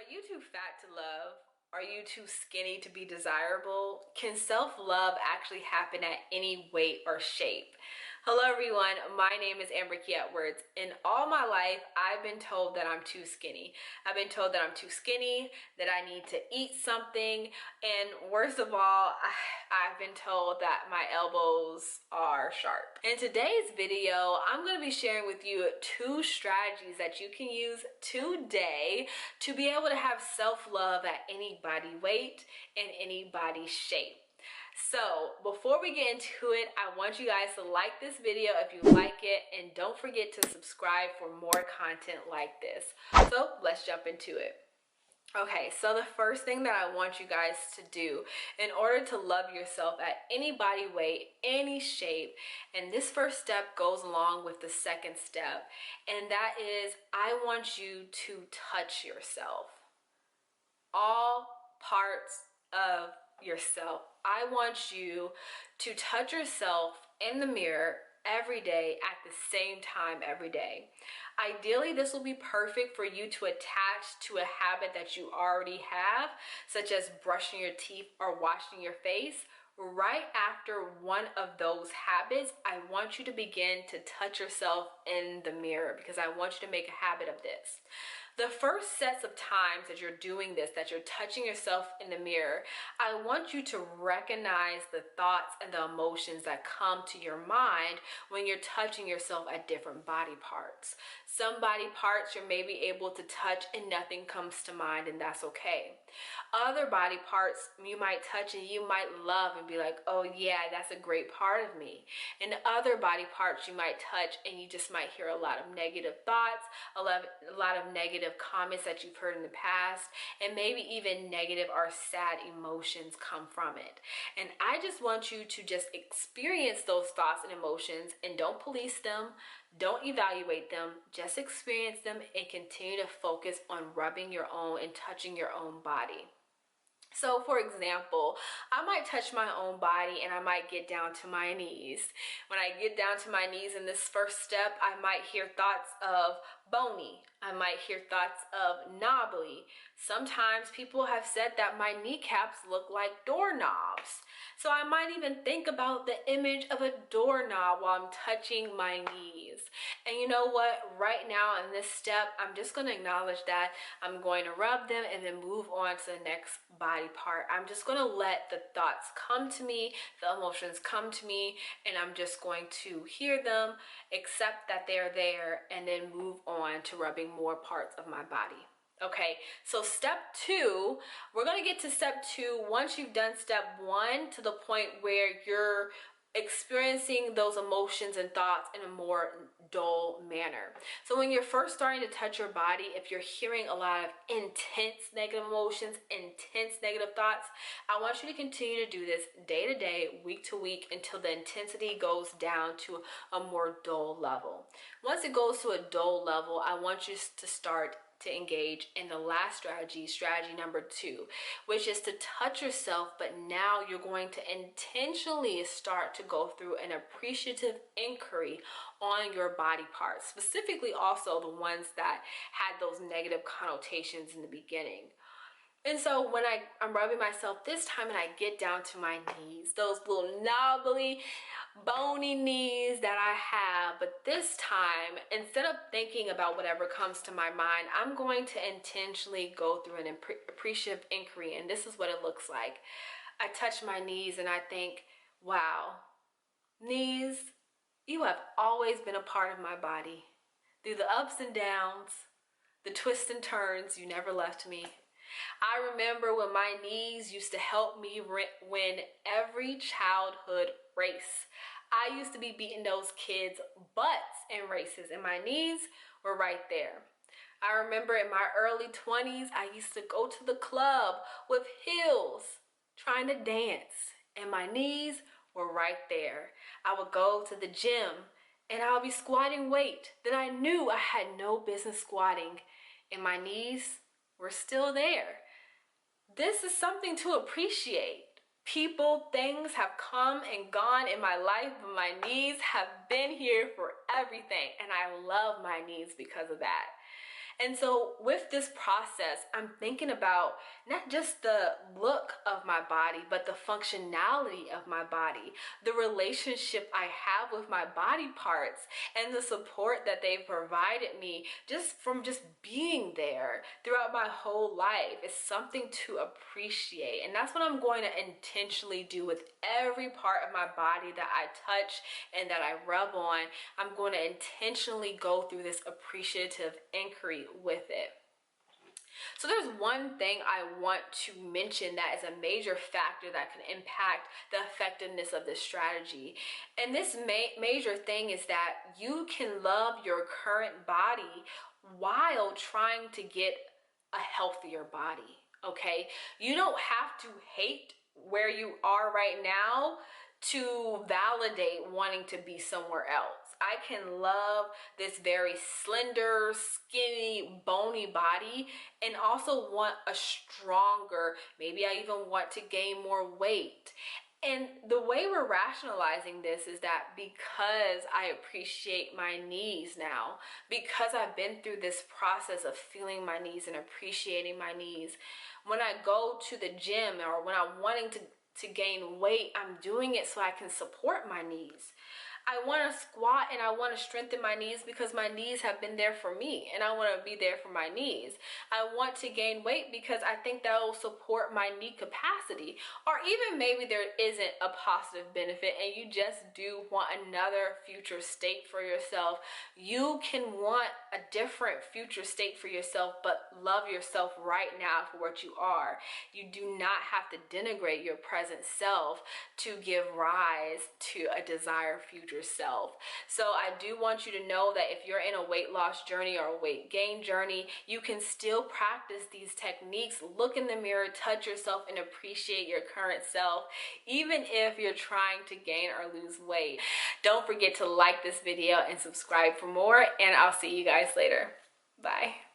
Are you too fat to love? Are you too skinny to be desirable? Can self-love actually happen at any weight or shape? Hello everyone, my name is Amber Key Edwards. In all my life, I've been told that I'm too skinny. I've been told that I'm too skinny, that I need to eat something, and worst of all, I've been told that my elbows are sharp. In today's video, I'm going to be sharing with you 2 strategies that you can use today to be able to have self-love at any body weight and any body shape. So before we get into it, I want you guys to like this video if you like it, and don't forget to subscribe for more content like this. So let's jump into it. Okay, so the first thing that I want you guys to do in order to love yourself at any body weight, any shape, and this first step goes along with the second step, and that is I want you to touch yourself. All parts of yourself. I want you to touch yourself in the mirror every day at the same time every day. Ideally, this will be perfect for you to attach to a habit that you already have, such as brushing your teeth or washing your face. Right after one of those habits, I want you to begin to touch yourself in the mirror because I want you to make a habit of this. The first sets of times that you're doing this, that you're touching yourself in the mirror, I want you to recognize the thoughts and the emotions that come to your mind when you're touching yourself at different body parts. Some body parts you're maybe able to touch and nothing comes to mind, and that's okay. Other body parts you might touch and you might love and be like, oh yeah, that's a great part of me. And other body parts you might touch and you just might hear a lot of negative thoughts, a lot of negative comments that you've heard in the past, and maybe even negative or sad emotions come from it. And I just want you to just experience those thoughts and emotions, and don't police them, don't evaluate them, just experience them and continue to focus on rubbing your own and touching your own body. So for example, I might touch my own body and I might get down to my knees. When I get down to my knees in this first step, I might hear thoughts of bony. I might hear thoughts of knobbly. Sometimes people have said that my kneecaps look like doorknobs. So I might even think about the image of a doorknob while I'm touching my knees. And you know what? Right now in this step, I'm just going to acknowledge that. I'm going to rub them and then move on to the next body part. I'm just going to let the thoughts come to me, the emotions come to me, and I'm just going to hear them, accept that they're there, and then move on to rubbing more parts of my body. Okay, so step 2, we're going to get to step 2 once you've done step 1 to the point where you're experiencing those emotions and thoughts in a more dull manner. So when you're first starting to touch your body, if you're hearing a lot of intense negative emotions, intense negative thoughts, I want you to continue to do this day to day, week to week, until the intensity goes down to a more dull level. Once it goes to a dull level, I want you to start to engage in the last strategy number 2, which is to touch yourself, but now you're going to intentionally start to go through an appreciative inquiry on your body parts, specifically also the ones that had those negative connotations in the beginning. And so when I'm rubbing myself this time and I get down to my knees, those little knobbly, bony knees that I have, but this time, instead of thinking about whatever comes to my mind, I'm going to intentionally go through an appreciative inquiry, and this is what it looks like. I touch my knees and I think, wow, knees, you have always been a part of my body. Through the ups and downs, the twists and turns, you never left me. I remember when my knees used to help me win every childhood race. I used to be beating those kids' butts in races, and my knees were right there. I remember in my early 20s, I used to go to the club with heels trying to dance, and my knees were right there. I would go to the gym and I would be squatting weight that I knew I had no business squatting, and my knees were still there. This is something to appreciate. People, things have come and gone in my life, but my knees have been here for everything, and I love my knees because of that. And so with this process, I'm thinking about not just the look of my body, but the functionality of my body, the relationship I have with my body parts, and the support that they've provided me just from just being there throughout my whole life. It's something to appreciate. And that's what I'm going to intentionally do with every part of my body that I touch and that I rub on. I'm going to intentionally go through this appreciative inquiry with it. So there's one thing I want to mention that is a major factor that can impact the effectiveness of this strategy. And this major thing is that you can love your current body while trying to get a healthier body, okay? You don't have to hate where you are right now to validate wanting to be somewhere else. I can love this very slender, skinny, bony body and also want a stronger, maybe I even want to gain more weight. And the way we're rationalizing this is that because I appreciate my knees now, because I've been through this process of feeling my knees and appreciating my knees, when I go to the gym or when I'm wanting to gain weight, I'm doing it so I can support my knees. I want to squat and I want to strengthen my knees because my knees have been there for me and I want to be there for my knees. I want to gain weight because I think that will support my knee capacity. Or even maybe there isn't a positive benefit and you just do want another future state for yourself. You can want a different future state for yourself, but love yourself right now for what you are. You do not have to denigrate your present self to give rise to a desired future self. So I do want you to know that if you're in a weight loss journey or a weight gain journey, you can still practice these techniques. Look in the mirror, touch yourself, and appreciate your current self, even if you're trying to gain or lose weight. Don't forget to like this video and subscribe for more, and I'll see you guys later. Bye.